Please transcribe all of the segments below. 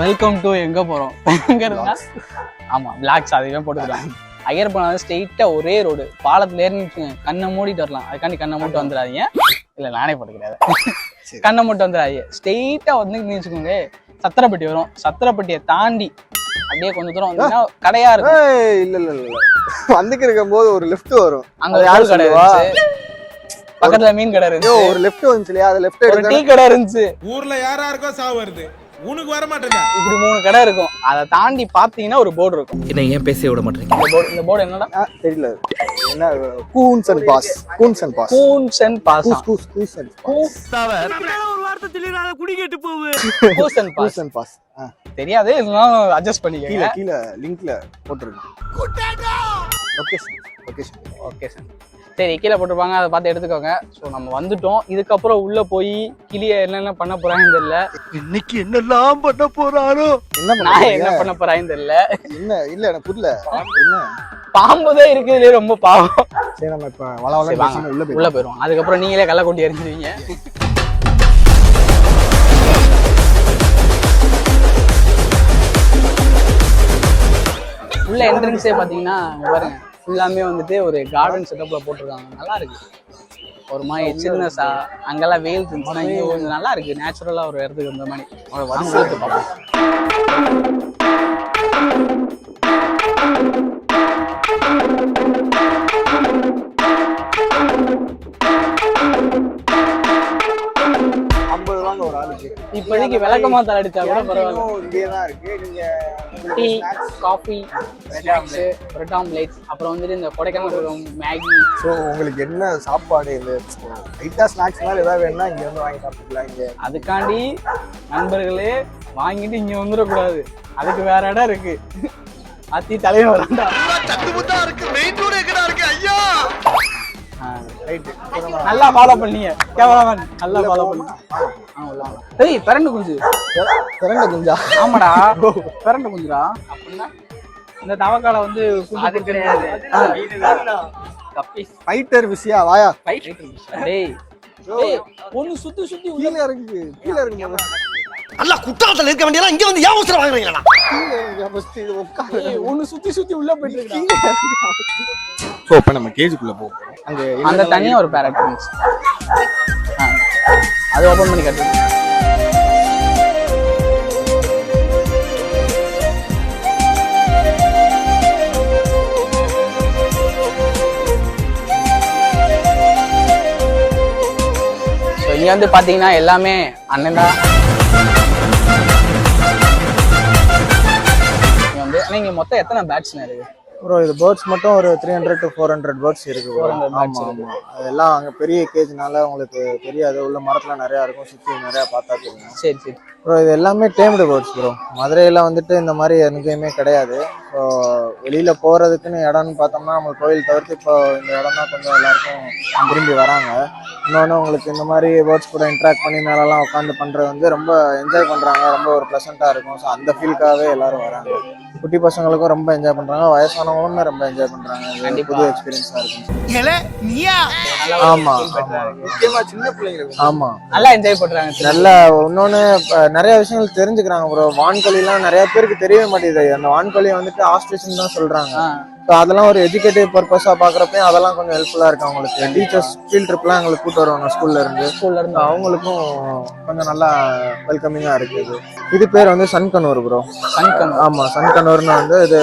Welcome to எங்க போறோம் ஆமா பிளாக்ஸ் அதுவே போட்டுக்கலாம். ஐயர்பன் வந்து ஸ்ட்ரெயிட்டா ஒரே ரோடு பாலத்துல ஏறிச்சு கண்ணை மூடிட்டு வரலாம். அதுக்காண்டி கண்ணை மூட்டு வந்துடாதீங்க. இல்ல நானே போட்டுக்கிறாரு. கண்ணை மூட்டு வந்துடாதீங்க. ஸ்ட்ரெயிட்டா வந்து வச்சுக்கோங்க சத்திரப்பட்டி வரும். சத்திரப்பட்டியை தாண்டி அப்படியே கொஞ்சம் தூரம் வந்தீங்கன்னா கடையா இருக்கும். இல்ல இல்ல இல்ல வந்துக்கு இருக்கும் போது ஒரு லிஃப்ட் வரும். அங்க ஒரு யாரு கடை இருந்துச்சு, பக்கத்துல மீன் கடை இருந்துச்சு, ஒரு லெஃப்ட் வந்துச்சு இல்லையா, அது லெஃப்ட் ஒரு டீ கடை இருந்துச்சு. ஊர்ல யாராருக்கோ சாவு வருது, உனக்கு வர மாட்டேங்க. இப்படி 3 கடை இருக்கும். அதை தாண்டி பாத்தீங்கன்னா ஒரு போர்டு இருக்கும். என்ன ஏன் பேச விட மாட்டீங்க? இந்த போர்டு என்னடா தெரியல, என்ன கூன்ஸ் அண்ட் பாஸ். கூன்ஸ் அண்ட் பாஸ். கூன்ஸ் அண்ட் பாஸ். கூஸ் அண்ட் பாஸ். ஒரு வார்த்தை தெளிவாத குடி கேட்டு போவு. கூஸ் அண்ட் பாஸ். கூஸ் அண்ட் பாஸ் தெரியாது, இதெல்லாம் அட்ஜஸ்ட் பண்ணிக்கங்க. கீழ லிங்க்ல போட்டுருக்கேன். லொகேஷன் லொகேஷன் சரி கீழே போட்டுருப்பாங்க, அதை பார்த்து எடுத்துக்கோங்க. ஸோ நம்ம வந்துட்டோம். இதுக்கப்புறம் உள்ள போய் கிளிய என்னென்ன பண்ண போறாங்கன்னு தெரியல. இன்னைக்கு என்னெல்லாம் பண்ண போறாரோ, நான் என்ன பண்ண போறாங்கன்னு தெரியல. என்ன இல்ல எனக்கு புரியல. என்ன பாம்புதான் இருக்குதுலயே ரொம்ப பாவம். சரி நம்ம இப்ப வளவள உள்ள போயிடும். அதுக்கப்புறம் நீங்களே கள்ள கொண்டு எறிஞ்சுவீங்க. உள்ள என்ட்ரன்ஸே பாத்தீங்கன்னா பாருங்க ஃபுல்லாமே வந்துட்டு ஒரு கார்டன் செட்டப்ல போட்டிருக்காங்க. நல்லா இருக்கு. ஒரு மாதிரி சின்னஸா அங்கெல்லாம் வெயில் இருந்துச்சுன்னா இங்க கொஞ்சம் நல்லா இருக்கு. நேச்சுரலா ஒரு இடத்துக்கு இருந்த மாதிரி ஒரு வருஷத்துக்கு பார்ப்போம். ஒரு ஆளுக்கு இப்போதைக்கு விளக்கமா தரடிச்சா கூட பரவாயில்ல. இங்கேதான் இருக்கு. நீங்க டீ, காஃபி, பிரெட் ஆம்லேட், அப்புறம் வந்துட்டு இந்த கொடைக்கானல் மேகி. ஸோ உங்களுக்கு என்ன சாப்பாடு இந்த லைட்டா ஸ்நாக்ஸ் மாதிரி ஏதாவது வேணும்னா இங்க வந்து வாங்கி சாப்பிட்டுக்கலாம். இங்க அதுக்காண்டி நண்பர்களே வாங்கிட்டு இங்க வந்துடக்கூடாது. அதுக்கு வேற இடம் இருக்கு. அத்தி தலைவர் வராண்டா நல்லா ஃபாலோ பண்ணீங்க. கேவலமன் நல்லா ஃபாலோ பண்ணீங்க. ஏய் பெரண்டு குஞ்சு. திரண்ட குஞ்சா? ஆமாடா பெரண்டு குஞ்சுடா. அப்படின்னா இந்த தவக்கால வந்து அது கிடையாது. ஃபைட்டர் விஷயா வாயா. டேய் ஒன்னு சுத்தி சுத்தி கீழ இருக்கு. கீழ இருக்கு. நல்லா குற்றாலத்துல இருக்க வேண்டியதா இங்க வந்து ஏன் அவசரம் வாங்குறீங்களா? கீழ இருக்கு. ஃபர்ஸ்ட் இது உட்காரு. ஒன்னு சுத்தி சுத்தி உள்ள போயிட்டு இருக்கா. சோ இப்ப நம்ம கேஜுக்குள்ள போவோம். அங்க அந்த தனியா ஒரு பேரட் இருந்துச்சு. அது ஓபன் பண்ணி காட்டு. ஸோ இங்க வந்து பாத்தீங்கன்னா எல்லாமே அண்ணன் தான். நீங்க மொத்தம் எத்தனை பேட்ஸ்னா இருக்கு ப்ரோ? இது பேர்ட்ஸ் மட்டும் ஒரு 300 to 400 பேர்ட்ஸ் இருக்கு. ஆமா ஆமா. அதெல்லாம் அங்க பெரிய கேஜ்னால உங்களுக்கு தெரியாது. உள்ள மரத்துல நிறைய இருக்கும், சுத்தி நிறைய பார்த்தா தெரியும். சரி சரி ப்ரோ இது எல்லாமே டேம்டு பேர்ட்ஸ் ப்ரோ. மதுரையில வந்துட்டு இந்த மாதிரி எங்கேயுமே கிடையாது. ஸோ வெளியில போறதுக்குன்னு இடம்னு பார்த்தோம்னா நம்ம கோயில் தவிர்த்து இப்போ இந்த இடம் தான் கொஞ்சம் எல்லாருக்கும் விரும்பி வராங்க. இன்னொன்று உங்களுக்கு இந்த மாதிரி பேர்ட்ஸ் கூட இன்ட்ராக்ட் பண்ணி மேலெல்லாம் உட்காந்து பண்றது வந்து ரொம்ப என்ஜாய் பண்றாங்க. ரொம்ப ஒரு ப்ளசண்டா இருக்கும். ஸோ அந்த ஃபீல்காகவே எல்லாரும் வராங்க. குட்டி பசங்களுக்கும் ரொம்ப என்ஜாய் பண்றாங்க, வயசானவங்களுமே ரொம்ப என்ஜாய் பண்றாங்க. புது எக்ஸ்பீரியன்ஸா இருக்கும். ஆமா முக்கியமா சின்ன பிள்ளைங்களுக்கு ஆமா நல்லா என்ஜாய் பண்றாங்க. நல்லா இன்னொன்னு நிறைய விஷயங்கள் தெரிஞ்சுக்கிறாங்க ப்ரோ. வான்கோழி எல்லாம் நிறைய பேருக்கு தெரியவே மாட்டேங்குது. அந்த வான்கோழியை வந்துட்டு ஆஸ்ட்ரிச்னு தான் சொல்றாங்க. ஸோ அதெல்லாம் ஒரு எஜுகேட்டிவ் பர்பஸா பாக்குறப்ப அதெல்லாம் கொஞ்சம் ஹெல்ப்ஃபுல்லா இருக்கு அவங்களுக்கு. டீச்சர்ஸ் ஃபீல்ட் ட்ரிப்லாம் எங்களுக்கு கூட்டு வருவாங்க ஸ்கூல்ல இருந்து. அவங்களுக்கும் கொஞ்சம் நல்லா வெல்கமிங்கா இருக்குது. இது பேர் வந்து சன்கனூர் ப்ரோ. சன்கனூர்? ஆமா சன்கனூர்னு வந்து இது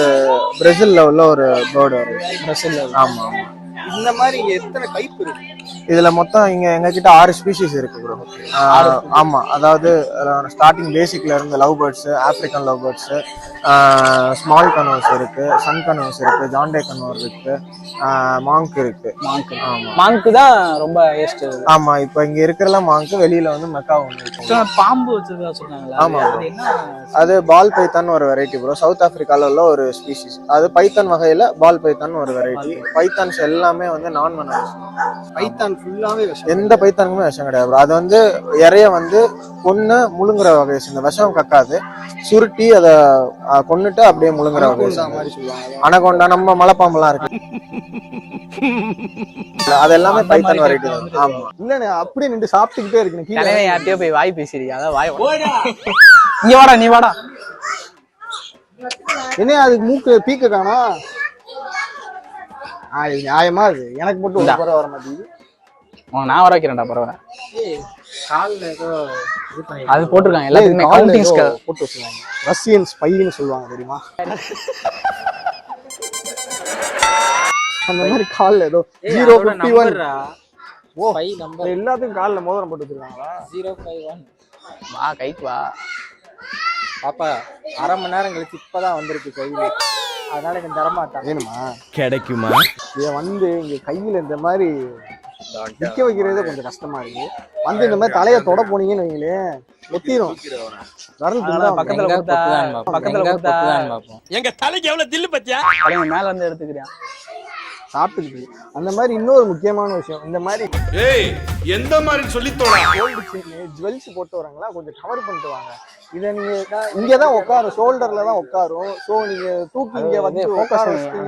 பிரேசில்ல உள்ள ஒரு பேர்டு வரும். பிரேசில்ல? ஆமா ஆமா. இந்த மாதிரி இங்க எத்தனை டைப் இருக்கு? இதுல மொத்தம் இங்க எங்க கிட்ட 6 ஸ்பீஷிஸ் இருக்கு ப்ரோ. ஆமா அதாவது ஸ்டார்டிங் பேசிக்ல இருந்து love birds, African love birds, small கனோஸ் இருக்கு, சன் கனோஸ் இருக்கு, ஜாண்டே கனோர் இருக்கு, மாங்க் இருக்கு. மாங்க் தான் ரொம்ப ஏஸ்ட். ஆமா இப்ப இங்க இருக்கிறலாம் மாங்க். வெளியில வந்து மெக்கா ஒன்று இருக்கு. பாம்பு வச்சிருக்கா சொன்னாங்களா? ஆமா அது பால் பைத்தான் ஒரு வெரைட்டி ப்ரோ. சவுத் ஆப்பிரிக்கால உள்ள ஒரு ஸ்பீஷிஸ். அது பைத்தான் வகையில பால் பைத்தான் ஒரு வெரைட்டி. பைத்தான்ஸ் எல்லாமே வந்து நான் வெனமஸ். பைத்தான் ஃபுல்லாவே விஷம். எந்த பைத்தானுக்குமே விஷம் கிடையாது. அது வந்து இறைய வந்து கொன்னு முழுங்குற வகை. இந்த விஷம் கக்காது, சுருட்டி அதை கொன்னுட்டு அப்படியே முழுங்குற வகை. அனகொண்டா நம்ம மலைப்பாம்பெல்லாம் இருக்கு. அது எல்லாமே பைத்தான் வெரைட்டி தான். ஆமா இல்ல அப்படியே நின்று சாப்பிட்டுக்கிட்டே இருக்கு. யார்கிட்டயோ போய் வாய் பேசிருக்கீங்க. அதான் வாய் இங்க வாடா, நீ வாடா. என்ன அதுக்கு மூக்கு பீக்க காணா? இது நியாயமா இது எனக்கு மட்டும் ஒரு பரவ வர மாட்டேங்குது. நான் வர வைக்கிறேன்டா பரவாயில்ல. கால்ல ஏதோ இது பண்ணி அது போட்டிருக்காங்க எல்லாத்துக்குமே கவுண்டிங் போட்டு வச்சிருக்காங்க. ரஷ்யன் ஸ்பைன்னு சொல்லுவாங்க தெரியுமா? அந்த மாதிரி கால்ல ஏதோ 051 எல்லாத்துக்கும் கால்ல மோதிரம் போட்டு வச்சிருக்காங்களா? 051 வா கைக்கு வா பாப்பா. அரை மணி நேரம் கழிச்சு இப்பதான் வந்திருக்கு கையில, அதனால எனக்கு தரமாட்டான். வேணுமா? கிடைக்குமா? இதை வந்து இங்க கையில இந்த மாதிரி நிக்க வைக்கிறதே கொஞ்சம் கஷ்டமா இருக்கு. வந்து இந்த மாதிரி தலையை தொட போனீங்கன்னு வைங்களே வெட்டிடும். பக்கத்துல கொடுத்தா எங்க தலைக்கு எவ்வளவு தில்லு பத்தியா? மேல வந்து எடுத்துக்கிறேன் சாப்பிட்டுக்கிட்டு. அந்த மாதிரி இன்னொரு முக்கியமான விஷயம், இந்த மாதிரி எந்த மாதிரி சொல்லி தோடா கோல்டு செயின் ஜுவல்ஸ் போட்டு வராங்களா, கொஞ்சம் கவர் பண்ணிட்டு வாங்க. இதை நீங்க இங்கதான் உட்காரும், ஷோல்டர்ல தான் உட்காரும். ஸோ நீங்க தூக்கி இங்க வந்து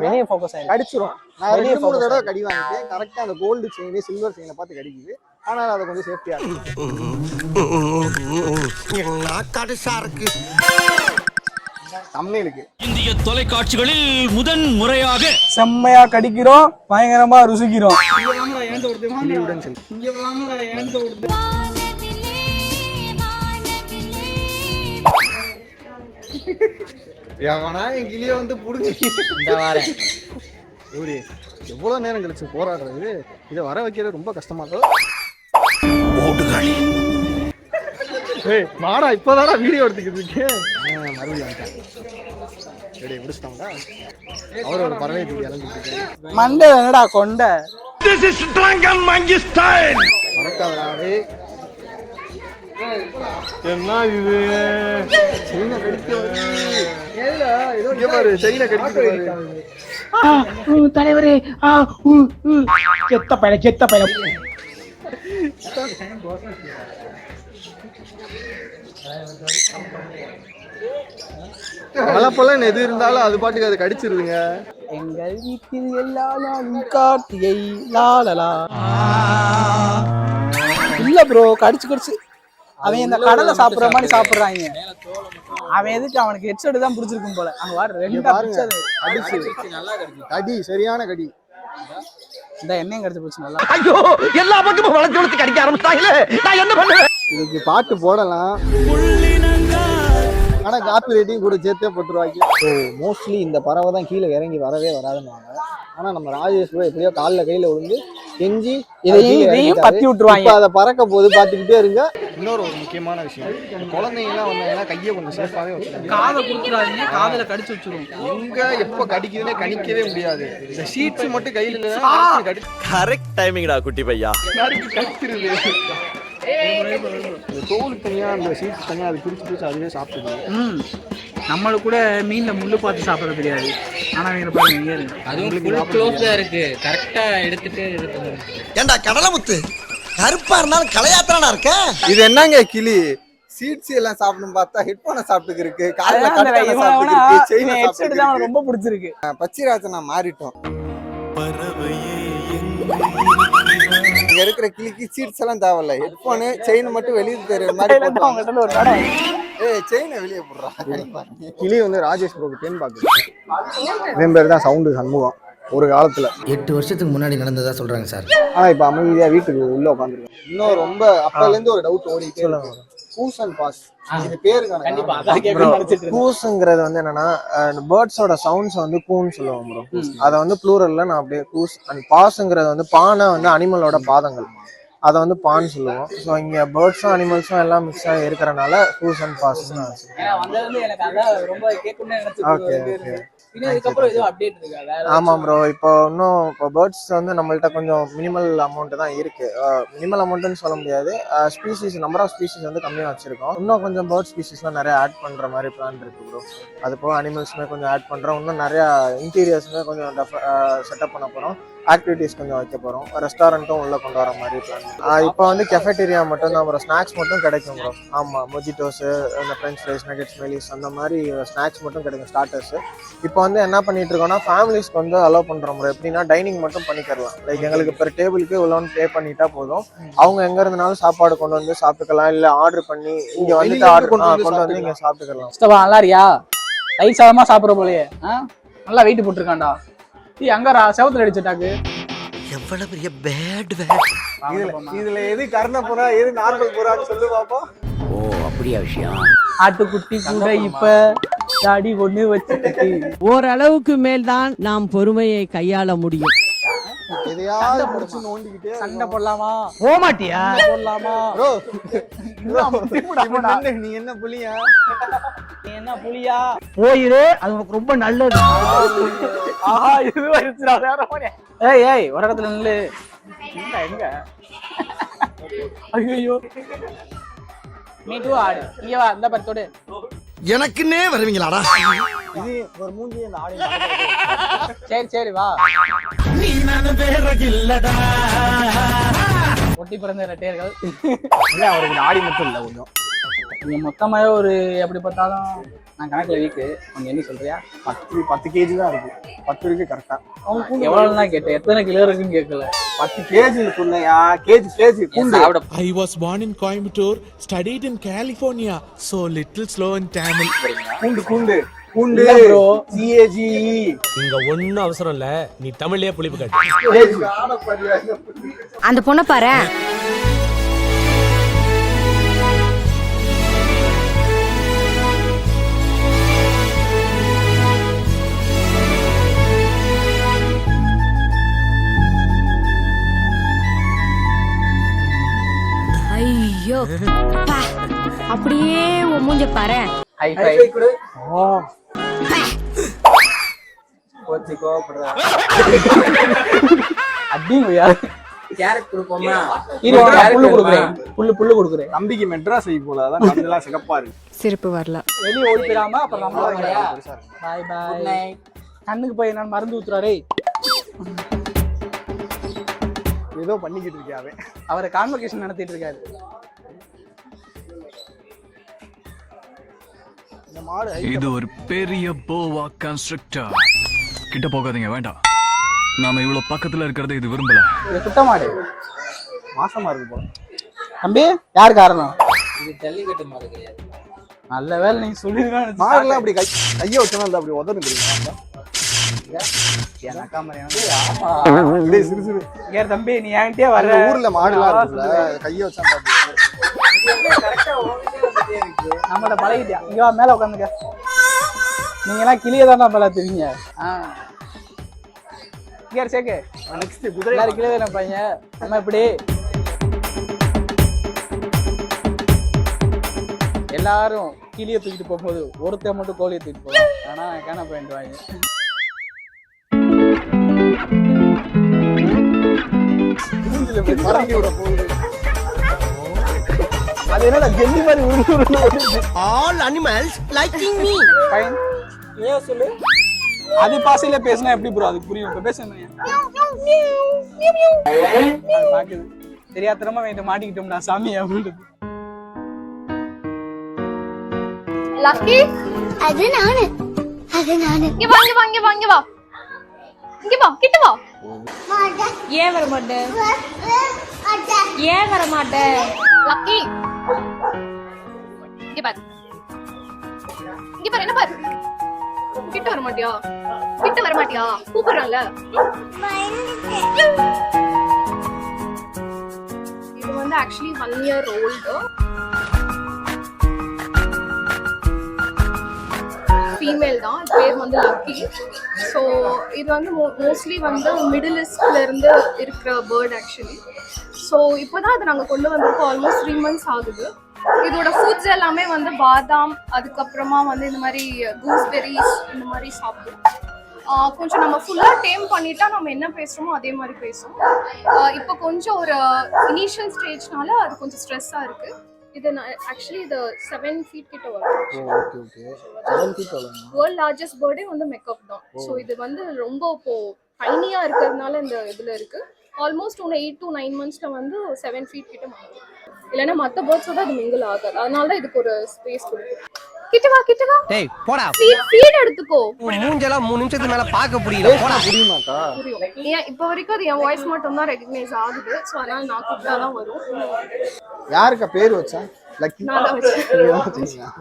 வெளியே ஃபோக்கஸ் ஆயிடும், கடிச்சிரும். நான் 2-3 தடவை கடி வாங்கிட்டேன். கரெக்டா அந்த கோல்டு செயின் சில்வர் செயினை பார்த்து கடிக்குது. ஆனால் அதை கொஞ்சம் சேஃப்டியா இருக்கு. தமிழுக்கு இந்திய தொலைக்காட்சிகளில் முதன் முறையாக செம்மையா கடிக்கிறோம், பயங்கரமா ருசிக்கிறோம். என் கிளிய வந்து புடுங்க. எவ்வளவு நேரம் கழிச்சு போராடுறது, இதை வர வைக்கிறது ரொம்ப கஷ்டமா இருக்கும். மாடா இப்பதானா வீடியோ எடுத்துக்கிட்டு இருக்கேன். அவரோட பறவை இறந்துட்டு மண்டை என்னடா கொண்ட மறக்காதே. என்ன இது செயினை கடிக்க செயினை கடிக்க தலைவரே. செத்த பையல செத்த பையல. மழைப்பெல்லாம் எது இருந்தாலும் அது பாட்டுக்கு அது கடிச்சிருதுங்க. எங்கள் வீட்டில் எல்லா நாளும் கார்த்திகை லாலலா. இல்ல ப்ரோ, கடிச்சு அவன் இந்த கடலை சாப்பிடுற மாதிரி சாப்பிடுறாங்க. அவன் எதுக்கு, அவனுக்கு ஹெட்செட் தான் பிடிச்சிருக்கும் போல. அங்க வாரு கடி சரியான கடி. இந்த எண்ணெயும் கடிச்சு போச்சு நல்லா. ஐயோ எல்லா பக்கமும் வளைச்சு வளைச்சு கடிக்க ஆரம்பிச்சாங்களே, நான் என்ன பண்ணுவேன்? இதுக்கு பாட்டு போடலாம், ஆனா காப்பி ரேட்டிங் கூட சேர்த்தே போட்டுருவாங்க. ஸோ மோஸ்ட்லி இந்த பறவை தான் கீழே இறங்கி வரவே வராதுன்னாங்க. ஆனா நம்ம ராஜேஷ் கூட எப்படியோ காலில் கையில விழுந்து கெஞ்சி இதையும் பத்தி விட்டுருவாங்க. அதை பறக்க போது பார்த்துக்கிட்டே இருங்க. இன்னொரு ஒரு முக்கியமான விஷயம், குழந்தைங்கலாம் வந்தாங்கன்னா கையை கொஞ்சம் சேஃபாகவே வச்சுருங்க. காதை கொடுத்துறாதீங்க, காதில் கடிச்சு வச்சுருவோம். எங்க எப்போ கடிக்குதுன்னே கணிக்கவே முடியாது. இந்த ஷீட்ஸ் மட்டும் கையில் கரெக்ட் டைமிங்டா குட்டி பையா. கடிச்சிருது. தோல் தனியா அந்த சீட்ஸ் தனியா அது பிரிச்சு அதுவே சாப்பிடுது. நம்மளுக்கு கூட மீன்ல முள்ளு பார்த்து சாப்பிட தெரியாது, ஆனா அதுவும் ஃபுல் க்ளோஸ்டா இருக்கு, கரெக்டா எடுத்துட்டு ஏண்டா கடலமுத்து, கருப்பா இருந்தாலும் கலையாத்திரனா இருக்க. இது என்னங்க கிளி, சீட்ஸ் எல்லாம் சாப்பிடணும் பார்த்தா ஹெட்போனை சாப்பிட்டுக்கு இருக்கு, காலையில ரொம்ப பிடிச்சிருக்கு. பச்சிராஜனா மாறிட்டோம். இங்க இருக்கிற கிளிக்கு சீட்ஸ் எல்லாம் தேவையில்ல, ஹெட்போனு செயின் மட்டும் வெளியே தெரியுற மாதிரி செயினை வெளியே போடுறான். கிளி வந்து ராஜேஷ் ப்ரோக்கு தேன் பாக்கு. இதன் பேர் தான் சவுண்டு சண்முகம். ஒரு காலத்துல 8 வருஷத்துக்கு முன்னாடி நடந்ததா சொல்றாங்க சார். ஆனா இப்ப அமைதியா வீட்டுக்கு உள்ள உட்காந்துருக்கேன். இன்னும் ரொம்ப அப்பல இருந்து ஒரு டவுட் ஓடிட்டே இருக்கு. கூஸ் அண்ட் பாஸ் இது பேருக்கான கூஸ்ங்கிறது வந்து என்னன்னா பேர்ட்ஸோட சவுண்ட்ஸ் வந்து கூன்னு சொல்லுவோம் ப்ரோ. அதை வந்து ப்ளூரல்ல நான் அப்படியே கூஸ் அண்ட் பாஸ்ங்கிறது வந்து பானை வந்து அனிமலோட பாதங்கள், அதை வந்து பான்னு சொல்லுவோம். ஸோ இங்க பேர்ட்ஸும் அனிமல்ஸும் எல்லாம் மிக்ஸ் ஆகி இருக்கிறனால கூஸ் அண்ட் பாஸ்ன்னு. ஆமா ப்ரோ, இப்போ இன்னும் இப்போ பேர்ட்ஸ் வந்து நம்மள்ட்ட கொஞ்சம் மினிமல் அமௌண்ட் தான் இருக்கு. மினிமல் அமௌண்ட்னு சொல்ல முடியாது, ஸ்பீசிஸ் நம்பர் ஆஃப் ஸ்பீசிஸ் வந்து கம்மியாக வச்சிருக்கோம். இன்னும் கொஞ்சம் பேர்ட் ஸ்பீசிஸ்லாம் நிறைய ஆட் பண்ற மாதிரி பிளான் இருக்கு ப்ரோ. அது போக அனிமல்ஸுமே கொஞ்சம் ஆட் பண்றோம். இன்னும் நிறைய இன்டீரியர்ஸுமே கொஞ்சம் செட்டப் பண்ண போறோம். ஆக்டிவிட்டிஸ் கொஞ்சம் வைக்க போறோம். ரெஸ்டாரண்ட்டும் உள்ள கொண்டு வர மாதிரி பிளான். இப்போ வந்து கெஃபேட்டீரியா மட்டும் தான் ப்ரோ, ஸ்நாக்ஸ் மட்டும் கிடைக்கும் ப்ரோ. ஆமா, மொஜிட்டோஸ், இந்த ஃப்ரெஞ்ச் ஃப்ரைஸ், நகெட்ஸ், மெலிஸ் அந்த மாதிரி ஸ்நாக்ஸ் மட்டும் கிடைக்கும், ஸ்டார்டர்ஸ். இப்போ வந்து என்ன பண்ணிட்டு இருக்கோம்னா ஃபேமிலிஸ்க்கு வந்து அலோவ் பண்றோம் ப்ரோ. எப்படின்னா டைனிங் மட்டும் பண்ணிக்கலாம். லைக் எங்களுக்கு பெர் டேபிளுக்கு இவ்வளோன்னு பே பண்ணிட்டா போதும். அவங்க எங்க இருந்தனாலும் சாப்பாடு கொண்டு வந்து சாப்பிட்டுக்கலாம், இல்ல ஆர்டர் பண்ணி இங்க வந்துட்டு ஆர்டர் கொண்டு வந்து இங்க சாப்பிட்டுக்கலாம். நல்லாரியா ரைஸ் சாதமா சாப்பிட்ற போலயே. நல்லா வெயிட் போட்டிருக்கான்டா. அங்கரா செவத்துல அடிச்சுட்டாக்கு. எவ்வளவு பெரிய பேட் வேட். இதுல எது கர்ண புறா எது நார்மல் புறான்னு சொல்லு பாப்போம். ஓ அப்படியா விஷயம். ஆட்டுக்குட்டி கூட இப்ப தாடி ஒண்ணு வச்சுக்கிட்டு ஓரளவுக்கு மேல்தான் நாம் பொறுமையை கையாள முடியும். எதையாவது புடிச்சு நோண்டிக்கிட்டே சண்டை போடலாமா? போமாட்டியா? போடலாமா? ப்ரோ நீ என்ன புலியா? நீ என்ன புலியா? போயிரு, அது உனக்கு ரொம்ப நல்லது. ஆஹா இது வருதுடா வேற போறே. ஏய் ஒரு இடத்துல நில்லு. எங்க? ஐயோ நீ தூ ஆடு. இங்க வா அந்த பரத்தோடு. எனக்குன்னே வருவீங்களாடா? இது ஒரு மூஞ்சி அந்த ஆடி. சரி வா. ஒட்டி பிறந்த ரெட்டையர்கள். இல்ல அவருக்கு ஆடி மட்டும் இல்ல கொஞ்சம். நீங்க மொத்தமாவே ஒரு எப்படி பார்த்தாலும் நான் கணக்குல வீக்கு. அவங்க என்ன சொல்றியா? 10 கேஜி தான் இருக்கு. 10 இருக்கு கரெக்டா. எவ்வளவுதான் கேட்டேன், எத்தனை கிலோ இருக்குன்னு கேட்கல. 10 கேஜி சொன்னையா? கேஜி கூண்டு. I was born in Coimbatore, studied in California, so little slow in Tamil. கூண்டு bro. CAG. இங்க ஒண்ணும் அவசரம் இல்ல, நீ தமிழ்லயே புளிப்பு காட்டு. அந்த பொண்ணை பாரு. ஐயோ அப்படியே உன் மூஞ்ச பாரு. ஹை ஃபை கொடு. போச்சு கோவப்படுறா. அடிங்கயா. கேரட் கொடுப்போமா? இரு புல்லு குடுக்குறேன். புல்லு குடுக்குறேன். தம்பிக்கு மெட்ராஸ் ஐ போல அதான் கண்ணெல்லாம் சிகப்பா இருக்கு. சிரிப்பு வரல. வெளிய ஓடி போயிடாம அப்புறம் நம்ம பாய் பாய். கண்ணுக்கு போய் நான் மருந்து ஊத்துறாரே. ஏதோ பண்ணிக்கிட்டு இருக்காவே. அவரை கான்வகேஷன் நடத்திட்டு இருக்காரு. இந்த மாடு இது ஒரு பெரிய போவா கன்ஸ்ட்ரக்டர். கிட்ட போகாதீங்க, வேண்டாம். நாம இவ்வளவு பக்கத்துல இருக்கிறது இது விரும்பல. இது குட்ட மாடு. மாசமா இருக்கு போல. தம்பி யார் காரணம்? இது ஜல்லிக்கட்டு மாடு கிடையாது. நல்ல வேலை நீங்க சொல்லிருக்கானு. மாடுலாம் அப்படி கைய வச்சனா அப்படி உதறணும் தெரியுமா? எனக்கா மரியாதை. சிறு ஏர் தம்பி நீ என்கிட்டயே வர. ஊர்ல மாடுலாம் இருக்குல்ல கைய வச்சா நம்மள பழகிட்டியா? இங்க வா மேல உட்காந்துக்க. நீங்க எல்லாம் கிளிய தானே பழத்துவீங்க. இங்க சேக்கு. நெக்ஸ்ட் குதிரை எல்லாரும் கிளிய தானே பையன். நம்ம இப்படி எல்லாரும் கிளிய தூக்கிட்டு போகும்போது ஒருத்தர் மட்டும் கோழியை தூக்கிட்டு போவோம். ஆனா கேன பாயிண்ட் வாங்க. அது என்னடா ஜெல்லி மாதிரி உருண்டு. All animals liking me. Fine. ஏன் சொல்லு. அது பாசையில பேசினா எப்படி ப்ரோ அதுக்கு புரியும்? இப்ப பேசுறேன். பாக்குது. தெரியாதனமா வேண்ட மாட்டிக்கிட்டோம்டா சாமி அப்படின்றது. லக்கி அது நானு. இங்க வா கிட்ட வா. ஏன் வர மாட்டே? லக்கி இங்க பாரு என்ன பாரு. கிட்ட வர மாட்டியா? கூப்பிடுறான்ல. இது வந்து ஆக்சுவலி 1 year old ஃபீமேல் தான். பேர் வந்து லக்கி. ஸோ இது வந்து மோஸ்ட்லி வந்து மிடில் ஈஸ்ட்ல இருந்து இருக்கிற பேர்ட் ஆக்சுவலி. ஸோ இப்போதான் அதை நாங்கள் கொண்டு வந்திருக்கோம். ஆல்மோஸ்ட் 3 months ஆகுது. இதோட ஃபுட்ஸ் எல்லாமே வந்து பாதாம், அதுக்கப்புறமா வந்து இந்த மாதிரி கூஸ்பெரிஸ் இந்த மாதிரி சாப்பிடும். கொஞ்சம் நம்ம ஃபுல்லாக டேம் பண்ணிட்டா நம்ம என்ன பேசுகிறோமோ அதே மாதிரி பேசும். இப்போ கொஞ்சம் ஒரு இனிஷியல் ஸ்டேஜ்னால அது கொஞ்சம் ஸ்ட்ரெஸ்ஸாக இருக்குது. இது ஆக்சுவலி இது 7 feet கிட்ட வரும். ஓகே 7 feet வரும். வேர்ல்ட் லார்ஜஸ்ட் பேர்டே வந்து மெக்கப் தான். ஸோ இது வந்து ரொம்ப இப்போ டைனியா இருக்கிறதுனால இந்த இதுல இருக்கு. ஆல்மோஸ்ட் 8 to 9 monthsல வந்து 7 feet கிட்ட மாறும். இல்லைன்னா மற்ற பேர்ட்ஸோட அது மிங்கிள் ஆகாது. அதனால தான் இதுக்கு ஒரு ஸ்பேஸ் கொடுக்கும். கிட்ட வா. டேய் போடா. ஃபீட் எடுத்துக்கோ. மூஞ்செல்லாம் 3 நிமிஷத்துக்கு மேல பார்க்க புரியல. போடா. புரியுமாக்கா? புரியும். ஏன் இப்போ வரைக்கும் அது என் வாய்ஸ் மட்டும் தான் ரெகக்னைஸ் ஆகுது. ஸோ அதனால நான் கூப்பிட்டா தான் வரும். யாருக்கா பேர் வச்சா? லக்கி. நான் தான் வச்சேன்.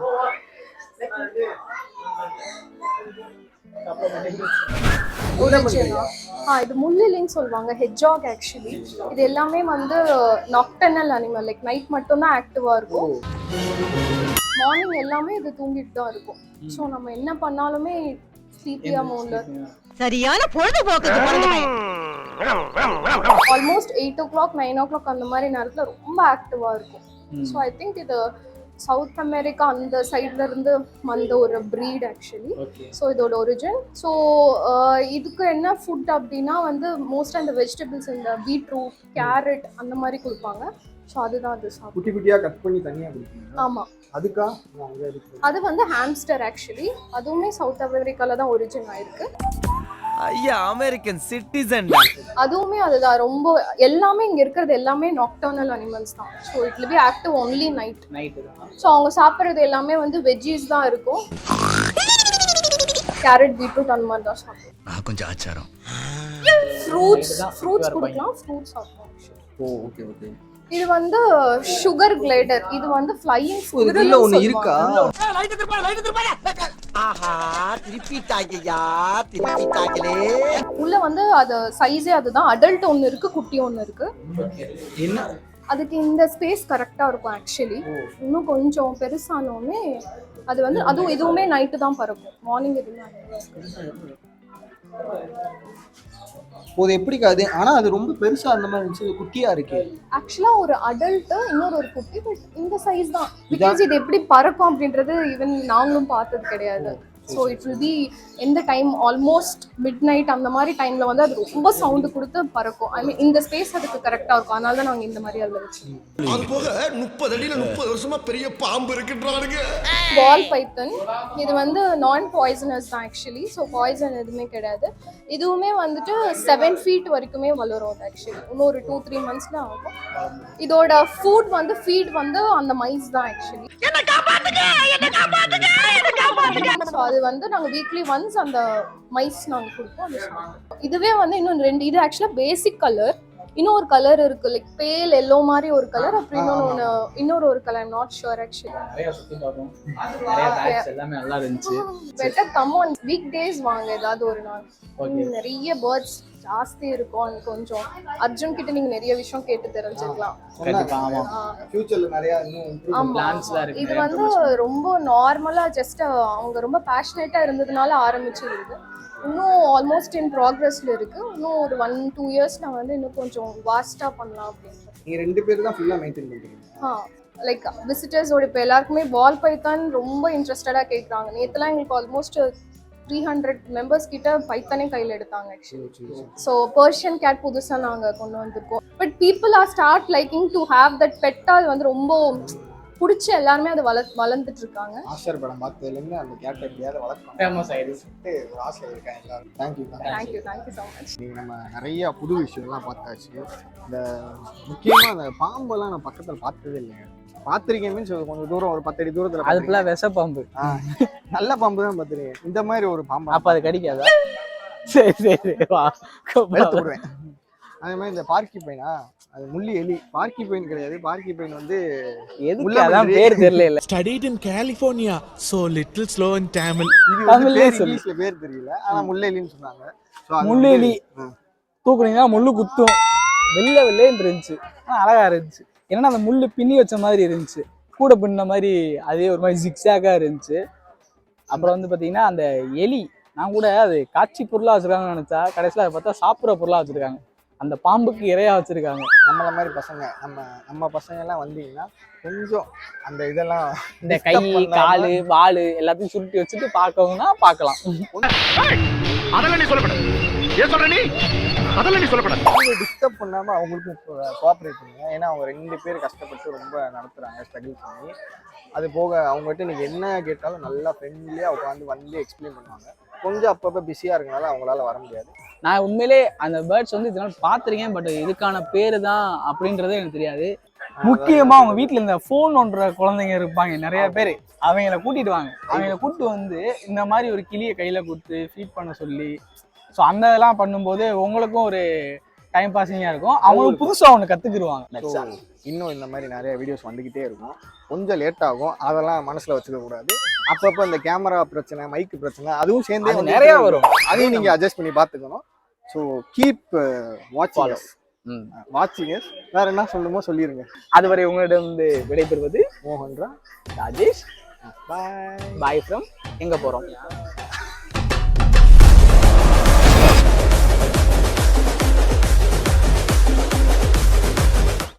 இது முள்ளிலின்னு சொல்லுவாங்க, ஹெட்ஜாக் ஆக்சுவலி. இது எல்லாமே வந்து நாக்டர்னல் அனிமல், லைக் நைட் மட்டும்தான் ஆக்டிவா இருக்கும். மார்னிங் எல்லாமே இது தூங்கிட்டு தான் இருக்கும். ஸோ நம்ம என்ன பண்ணாலுமே ஸ்லீப்பியா மோட்ல சரியான பொழுதுபோக்கு. ஆல்மோஸ்ட் 8 o'clock 9 o'clock அந்த மாதிரி நேரத்துல ரொம்ப ஆக்டிவா இருக்கும். ஸோ ஐ திங்க் இது சவுத் அமெரிக்கா அந்த சைட்ல இருந்து வந்த ஒரு ப்ரீட் ஆக்சுவலி. ஸோ இதோட ஒரிஜின். ஸோ இதுக்கு என்ன ஃபுட் அப்படின்னா வந்து மோஸ்ட்டாக இந்த வெஜிடபிள்ஸ், இந்த பீட்ரூட், கேரட் அந்த மாதிரி கொடுப்பாங்க. ஸோ அதுதான் அது சாப்பிடும். குட்டி குட்டியா கட் பண்ணி தனியா கொடுப்பீங்க? ஆமாம். அதுக்கா? அது வந்து ஹாம்ஸ்டர் ஆக்சுவலி. அதுவுமே சவுத் அமெரிக்கால தான் ஒரிஜின் ஆயிருக்கு. ஐயா அமெரிக்கன் சிட்டிசன். அதுவுமே அதுதான். ரொம்ப எல்லாமே இங்க இருக்கிறது எல்லாமே நாக்டர்னல் அனிமல்ஸ் தான். So it will be active only night. So அவங்க சாப்பிட்றது எல்லாமே வந்து வெஜ்ஜீஸ் தான் இருக்கும். கேரட், பீட்ரூட் அந்த மாதிரி தான் சாப்பிடுவோம். கொஞ்சம் ஆச்சாரம். ஃப்ரூட்ஸ் கொடுக்கலாம். ஃப்ரூட்ஸ் சாப்பிடுவோம். இது வந்து சுகர் கிளைடர். இது வந்து ஃப்ளையிங் ஸ்குவிரல் ஒன்னு இருக்கா? ஆஹா திருப்பிட்டாங்கயா, திருப்பிட்டாங்களே. உள்ள வந்து அது சைஸே அதுதான். அடல்ட் ஒன்னு இருக்கு, குட்டி ஒன்னு இருக்கு. என்ன அதுக்கு இந்த ஸ்பேஸ் கரெக்டா இருக்கும் ஆக்சுவலி. இன்னும் கொஞ்சம் பெருசானோமே அது வந்து அதுவும் இதுவுமே நைட்டு தான் பறக்கும். மார்னிங் எதுவுமே. அது எப்படிக்கா அது? ஆனா அது ரொம்ப பெருசா அந்த மாதிரி இருந்துச்சு, குட்டியா இருக்கு. ஆக்சுவலா ஒரு அடல்ட் இன்னொரு ஒரு குட்டி, பட் இந்த சைஸ் தான். பிகாஸ் இது எப்படி பறக்கும் அப்படின்றது ஈவன் நாங்களும் பார்த்தது கிடையாது. ஸோ இட் வில் பி எந்த டைம் ஆல்மோஸ்ட் மிட் நைட் அந்த மாதிரி டைம்ல வந்து அது ரொம்ப சவுண்டு கொடுத்து பறக்கும். ஐ மீன் இந்த ஸ்பேஸ் அதுக்கு கரெக்டா இருக்கும். அதனால தான் நாங்கள் இந்த மாதிரி அதில் வச்சோம். அது போக 30 அடியில 30 வருஷமா பெரிய பாம்பு இருக்குன்றானுங்க. பால் பைத்தன். இது வந்து நான் பாய்சனஸ் தான் ஆக்சுவலி. ஸோ பாய்சன் எதுவுமே கிடையாது. இதுவுமே வந்துட்டு 7 feet வரைக்குமே வளரும் அது ஆக்சுவலி. இன்னும் ஒரு 2-3 months தான் ஆகும். இதோட ஃபீட் வந்து அந்த மைஸ் தான் ஆக்சுவலி. ஸோ அது வந்து நாங்கள் வீக்லி ஒன்ஸ் அந்த மைஸ் நாங்கள் கொடுப்போம். இதுவே வந்து இன்னும் 2. இது ஆக்சுவலாக பேசிக் கலர். இன்னும் ஒரு கலர் இருக்கு, லைக் பேல் எல்லோ மாதிரி ஒரு கலர். அப்புறம் இன்னொரு ஒரு colour. I'm not sure actually. நிறைய சுத்தி பார்த்தோம். நிறைய பேட்ச் எல்லாமே நல்லா இருந்துச்சு. Better come on week days வாங்க ஏதாவது ஒரு நாள். நிறைய பேர்ட்ஸ் ஜாஸ்தி இருக்கும். அது கொஞ்சம் அர்ஜுன் கிட்ட நீங்க நிறைய விஷயம் கேட்டு தெரிஞ்சுக்கலாம். கண்டிப்பா. ஆமா. ஃபியூச்சர்ல நிறைய இன்னும் பிளான்ஸ்லாம் இருக்கு. இது வந்து ரொம்ப நார்மலா ஜஸ்ட் அவங்க ரொம்ப பேஷனேட்டா இருந்ததுனால ஆரம்பிச்சது. இது இன்னும் ஆல்மோஸ்ட் இன் ப்ராக்ரஸ்ல இருக்கு. இன்னும் ஒரு 1-2 yearsல வந்து இன்னும் கொஞ்சம் வாஸ்டா பண்ணலாம் அப்படின்னு. நீங்க 2 பேர் தான் ஃபுல்லா மெயின்டைன் பண்றீங்க? லைக் விசிட்டர்ஸோட இப்போ எல்லாருக்குமே பால் பைத்தான் ரொம்ப இன்ட்ரெஸ்டடா கேட்குறாங்க. நேற்றுலாம் எங்களுக்கு ஆல்மோஸ்ட் 300 members கிட்ட பைத்தானே கையில் எடுத்தாங்க ஆக்சுவலி. ஸோ பர்ஷியன் கேட் புதுசாக நாங்கள் கொண்டு வந்திருக்கோம். But people are start liking to have that better. அது வந்து ரொம்ப பிடிச்சி எல்லாருமே அதை வளர்ந்துட்டு இருக்காங்க. ஆஸ்டர் படம் பார்த்ததுலேருந்து அந்த கேட் எப்படியாவது வளர்க்கணும், ஃபேமஸ் ஆயிடுச்சு ஒரு ஆசை இருக்கேன் எல்லாரும். Thank you so much. நீங்கள் நம்ம நிறைய புது விஷயம்லாம் பார்த்தாச்சு. இந்த முக்கியமாக அந்த பாம்பெல்லாம் நான் பக்கத்தில் பார்த்ததே இல்லைங்க. பார்த்துருக்கேன் மீன்ஸ் கொஞ்சம் தூரம், ஒரு 10 அடி தூரத்தில். அதுக்குள்ள விஷ பாம்பு. நல்ல பாம்பு தான் பார்த்துருக்கேன். இந்த மாதிரி ஒரு பாம்பு அப்போ அது கடிக்காதா? சரி வா விடுவேன். அதே மாதிரி இந்த பார்க்கி பைனா, அது முள்ளி எலி. பார்க்கி பைன் கிடையாது. பார்க்கி பைன் வந்து எதுக்கு அதான் பேர் தெரியல. Studied in California, so little slow in Tamil. இது வந்து பேர் இங்கிலீஷ்ல பேர் தெரியல, ஆனா முள்ளி எலின்னு சொன்னாங்க. முள்ளு எலி தூக்குனீங்கன்னா முள்ளு குத்தும். வெள்ளைன்னு இருந்துச்சு, அழகா இருந்துச்சு. ஏன்னா அந்த முள்ளு பின்னி வச்ச மாதிரி இருந்துச்சு, கூட பின்ன மாதிரி. அதே ஒரு மாதிரி ஜிக்ஸாக்கா இருந்துச்சு. அப்புறம் வந்து பாத்தீங்கன்னா அந்த எலி, நான் கூட அது காட்சி பொருளா வச்சிருக்காங்கன்னு நினைச்சா கடைசியில் அதை பார்த்தா சாப்பிட்ற பொருளா வச்சிருக்காங்க. அந்த பாம்புக்கு இறையா வச்சிருக்காங்க. நம்மள மாதிரி பசங்க, நம்ம பசங்க எல்லாம் வந்தீங்கன்னா கொஞ்சம் அந்த இதெல்லாம், இந்த கை காலு வாலு எல்லாத்தையும் சுருட்டி வச்சுட்டு பார்க்கணும்னா பார்க்கலாம். அதெல்லாம் நீ சொல்லக்கூடாது. ஏன் சொல்ற நீ? அதெல்லாம் நீ சொல்லக்கூடாது. அவங்க டிஸ்டர்ப் பண்ணாம அவங்களுக்கும் கோஆப்ரேட் பண்ணுங்க. ஏன்னா அவங்க 2 பேர் கஷ்டப்பட்டு ரொம்ப நடத்துறாங்க, ஸ்ட்ரகிள் பண்ணி. அது போக அவங்ககிட்ட நீங்க என்ன கேட்டாலும் நல்லா ஃப்ரெண்ட்லியா உட்காந்து வந்து எக்ஸ்பிளைன் பண்ணுவாங்க. கொஞ்சம் அப்பப்போ பிஸியா இருக்கனால அவங்களால வர முடியாது. நான் உண்மையிலே அந்த பேர்ட்ஸ் வந்து இதனால பார்த்துருக்கேன், பட் இதுக்கான பேரு தான் அப்படின்றதே எனக்கு தெரியாது. முக்கியமா அவங்க வீட்டுல இந்த போன் ஒன்ற குழந்தைங்க இருப்பாங்க நிறைய பேர், அவங்கள கூட்டிட்டு வாங்க. அவங்கள கூப்பிட்டு வந்து இந்த மாதிரி ஒரு கிளியை கையில கொடுத்து ஃபீட் பண்ண சொல்லி, ஸோ அந்த இதெல்லாம் பண்ணும்போது உங்களுக்கும் ஒரு டைம் பாசிங்கா இருக்கும், அவங்களுக்கு புதுசா ஒன்று கத்துக்கிடுவாங்க. இன்னும் இந்த மாதிரி நிறைய வீடியோஸ் வந்துகிட்டே இருக்கும். கொஞ்சம் லேட் ஆகும், அதெல்லாம் மனசுல வச்சுக்க கூடாது. அப்பப்போ இந்த கேமரா பிரச்சனை, மைக் பிரச்சனை அதுவும் சேர்ந்து அது நிறைய வரும். அதையும் நீங்க அட்ஜஸ்ட் பண்ணி பார்த்துக்கணும். ஸோ கீப் வாட்சிங் வாட்சிங். வேற என்ன சொல்லணுமோ சொல்லிருங்க. அதுவரை உங்களிடம் விடைபெறுவது மோகன்ரா, ராஜேஷ். பாய். பாய் ஃப்ரம் எங்க போறோம்?